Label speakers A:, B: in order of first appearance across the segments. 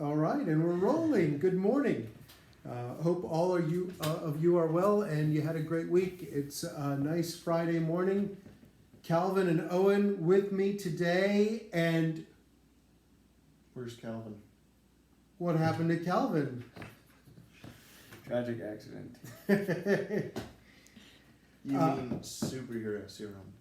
A: All right, and we're rolling. Good morning. Hope all of you are well and you had a great week. It's a nice Friday morning. Calvin and Owen with me today. And
B: where's Calvin?
A: What happened to Calvin?
C: Tragic accident.
B: You mean superhero serum?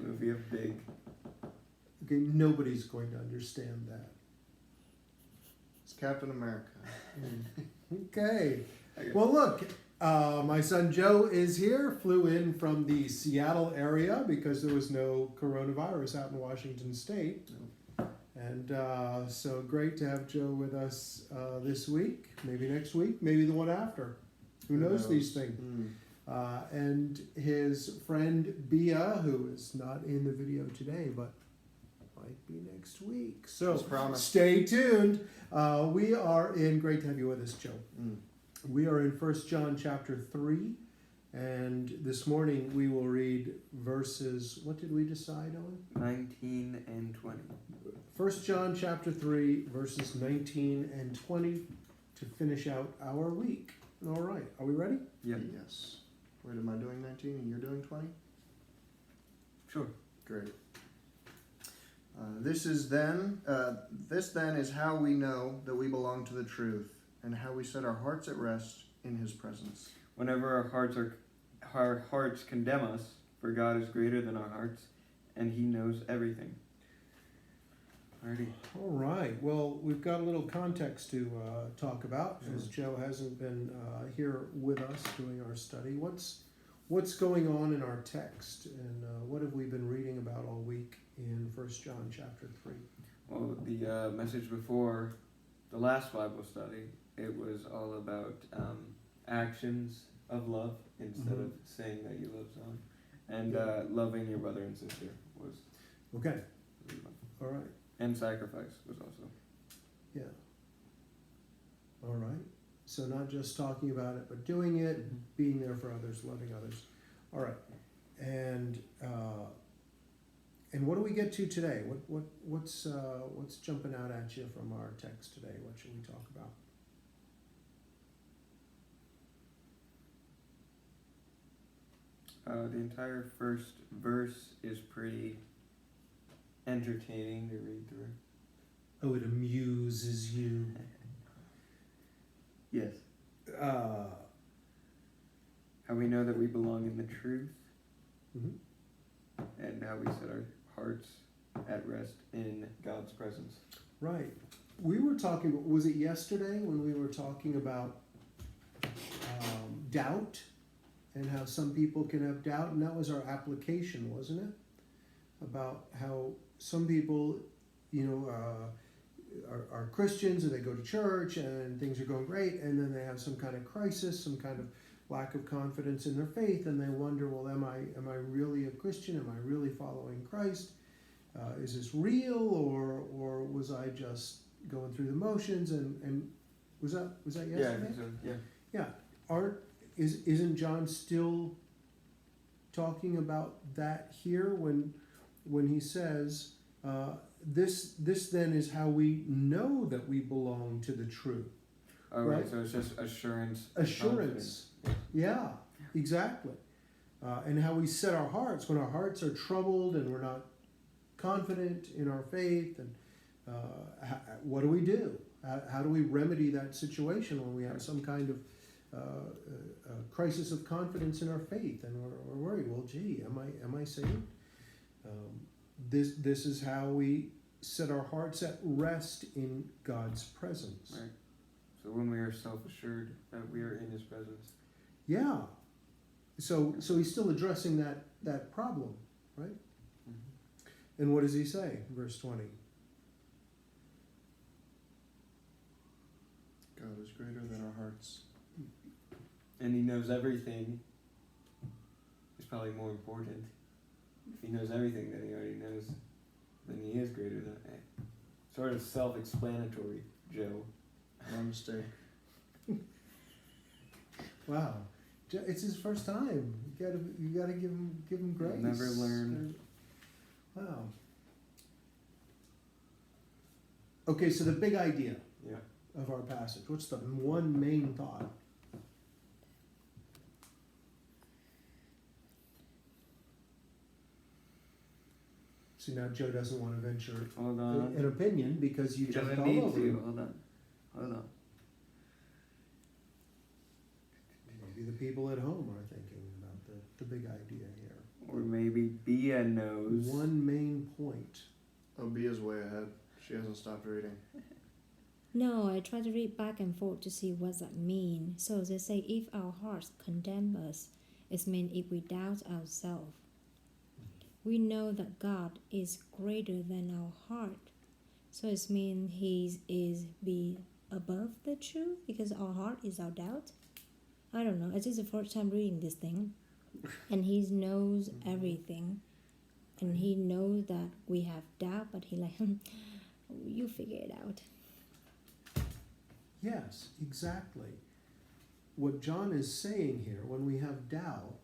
C: Movie of Big.
A: Okay, nobody's going to understand that.
B: It's Captain America.
A: Okay. Well, look, my son Joe is here, flew in from the Seattle area because there was no coronavirus out in Washington State. And so great to have Joe with us this week, maybe next week, maybe the one after. Who knows these things? And his friend Bia, who is not in the video today, but might be next week. So stay tuned. We are in, great to have you with us, Joe. We are in 1 John chapter 3. And this morning we will read verses, what did we decide on?
C: 19 and 20.
A: 1 John chapter 3, verses 19 and 20 to finish out our week. All right, are we ready?
C: Yep.
B: Yes. Wait, am I doing 19 and you're doing 20?
C: Sure.
B: Great. This then is how we know that we belong to the truth and how we set our hearts at rest in His presence.
C: Whenever our hearts condemn us, for God is greater than our hearts, and He knows everything. Alrighty.
A: All right. Well, we've got a little context to talk about, as Joe hasn't been here with us doing our study. What's going on in our text, and what have we been reading about all week in 1 John chapter 3?
C: Well, the message before the last Bible study, it was all about actions of love instead of saying that you love someone, and loving your brother and sister was
A: Okay. All right.
C: And sacrifice was also.
A: Yeah. All right. So not just talking about it, but doing it, being there for others, loving others. All right. And what do we get to today? What's jumping out at you from our text today? What should we talk about?
C: The entire first verse is pretty entertaining to read through.
A: Oh, it amuses you.
C: Yes. How we know that we belong in the truth, and how we set our hearts at rest in God's presence.
A: Right. We were talking, was it yesterday when we were talking about doubt and how some people can have doubt? And that was our application, wasn't it? About how some people, are Christians and they go to church and things are going great, and then they have some kind of crisis, some kind of lack of confidence in their faith, and they wonder, well, am I really a Christian? Am I really following Christ? Is this real, or was I just going through the motions? And was that yesterday?
C: Yeah, I think so. Yeah.
A: Yeah. Isn't John still talking about that here when he says, this then is how we know that we belong to the truth.
C: Oh, right. So it's just assurance.
A: Assurance. Yeah, exactly. And how we set our hearts when our hearts are troubled and we're not confident in our faith. And what do we do? How do we remedy that situation when we have some kind of crisis of confidence in our faith and we're worried? Well, gee, am I saved? This is how we set our hearts at rest in God's presence.
C: Right. So when we are self-assured that we are in His presence.
A: Yeah. So he's still addressing that problem, right? And what does he say? Verse 20.
B: God is greater than our hearts.
C: And He knows everything. It's probably more important. If He knows everything that He already knows, then He is greater than sort of self-explanatory, Joe.
B: No mistake.
A: Wow. It's his first time. You gotta give him grace.
C: Never learn.
A: Wow. Okay, so the big idea
C: Yeah.
A: of our passage, what's the one main thought? See, now Joe doesn't want to venture
C: Hold on.
A: an opinion because you
C: He
A: jumped
C: doesn't
A: all
C: need
A: over
C: to.
A: him.
C: Hold on. Hold on.
A: Maybe the people at home are thinking about the big idea here.
C: Or maybe Bia knows.
A: One main point.
B: Oh, Bia's way ahead. She hasn't stopped reading.
D: No, I try to read back and forth to see what that mean. So they say if our hearts condemn us, it means if we doubt ourselves. We know that God is greater than our heart. So it means He is be above the truth because our heart is our doubt. I don't know. It's just the first time reading this thing. And He knows everything. And He knows that we have doubt, but He like, you figure it out.
A: Yes, exactly. What John is saying here, when we have doubt,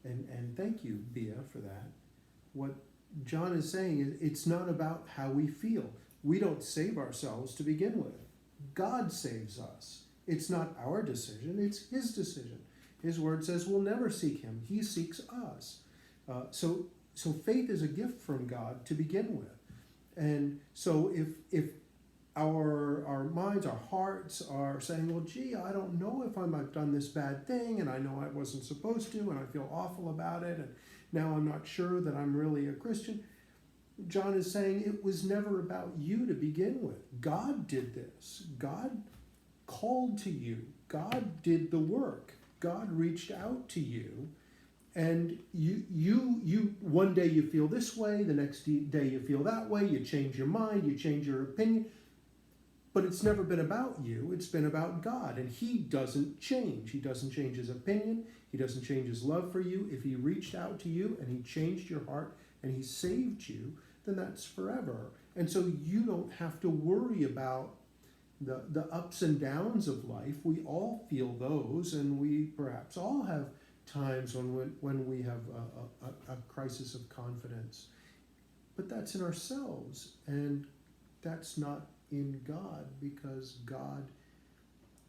A: and thank you, Bia, for that, what John is saying is it's not about how we feel. We don't save ourselves to begin with. God saves us. It's not our decision, it's His decision. His word says we'll never seek Him. He seeks us. So faith is a gift from God to begin with. And so if our minds, our hearts are saying, well, gee, I don't know if I've done this bad thing, and I know I wasn't supposed to, and I feel awful about it, and now I'm not sure that I'm really a Christian. John is saying it was never about you to begin with. God did this. God called to you. God did the work. God reached out to you. And you one day you feel this way, the next day you feel that way, you change your mind, you change your opinion. But it's never been about you, it's been about God. And He doesn't change. He doesn't change His opinion. He doesn't change His love for you. If He reached out to you and He changed your heart and He saved you, then that's forever. And so you don't have to worry about the ups and downs of life. We all feel those, and we perhaps all have times when we have a crisis of confidence. But that's in ourselves, and that's not in God, because God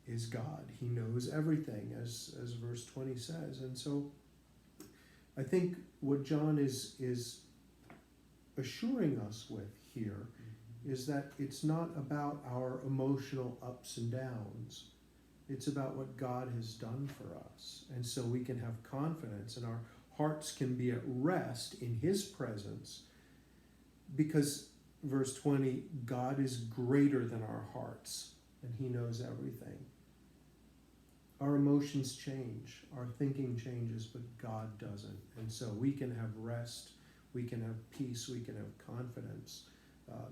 A: is God. He knows everything, as verse 20 says. And so I think what John is assuring us with here is that it's not about our emotional ups and downs. It's about what God has done for us. And so we can have confidence, and our hearts can be at rest in His presence, because verse 20, God is greater than our hearts, and He knows everything. Our emotions change, our thinking changes, but God doesn't. And so we can have rest, we can have peace, we can have confidence.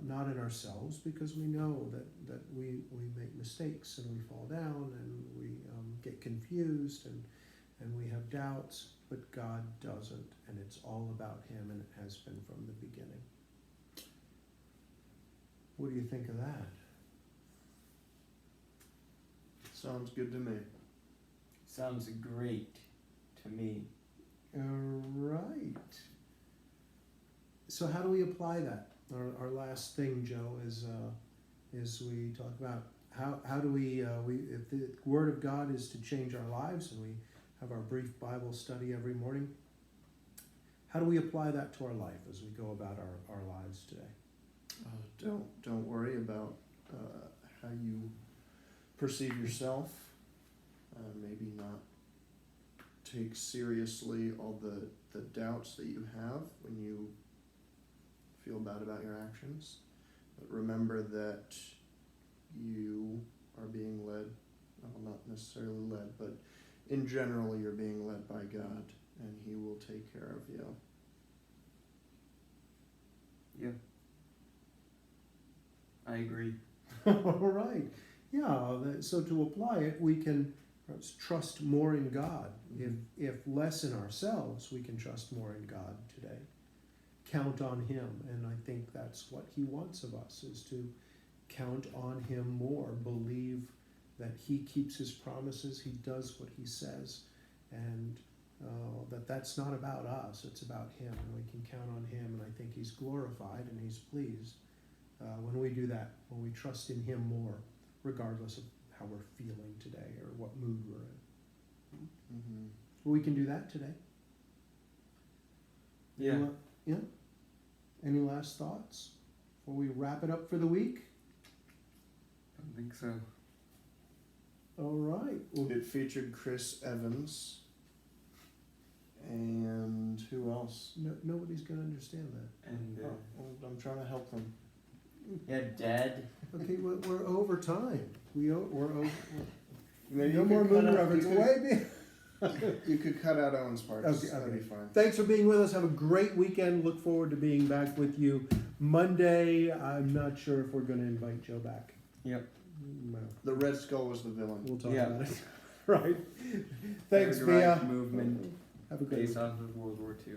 A: Not in ourselves, because we know that we make mistakes and we fall down and we get confused and we have doubts, but God doesn't, and it's all about Him, and it has been from the beginning. What do you think of that?
B: Sounds good to me.
C: Sounds great to me.
A: Right. So how do we apply that? Our last thing, Joe, is we talk about how do we if the Word of God is to change our lives, and we have our brief Bible study every morning, how do we apply that to our life as we go about our lives today?
B: Don't worry about how you perceive yourself. Maybe not take seriously all the doubts that you have when you feel bad about your actions. But remember that you are being led, well, not necessarily led, but in general you're being led by God, and He will take care of you.
C: Yeah. I agree.
A: All right. Yeah, so to apply it, we can perhaps trust more in God. If less in ourselves, we can trust more in God today. Count on Him, and I think that's what He wants of us, is to count on Him more, believe that He keeps His promises, He does what He says, and that's not about us, it's about Him, and we can count on Him, and I think He's glorified and He's pleased when we do that, when we trust in Him more, regardless of how we're feeling today or what mood we're in.
B: Mm-hmm.
A: We can do that today.
C: Yeah.
A: Any la- yeah. Any last thoughts before we wrap it up for the week?
C: Don't think so.
A: All right. Well,
B: It featured Chris Evans. And who else?
A: nobody's gonna understand that.
C: And
B: Oh, well, I'm trying to help them.
C: yeah, Dad.
A: Okay, we're over time. We're over.
B: Maybe
A: No
B: you
A: more
B: could cut
A: moon
B: out-
A: reference.
B: you could-
A: Away.
B: You could cut out Owen's parts.
A: Okay,
B: That'd
A: okay.
B: be fine.
A: Thanks for being with us. Have a great weekend. Look forward to being back with you Monday. I'm not sure if we're going to invite Joe back.
C: Yep.
A: No,
B: The Red Skull was the villain.
A: we'll talk
C: Yeah.
A: about it. Right. Thanks,
C: Third Reich
A: Bia.
C: movement
A: Have a great
C: based
A: week.
C: off of World War II.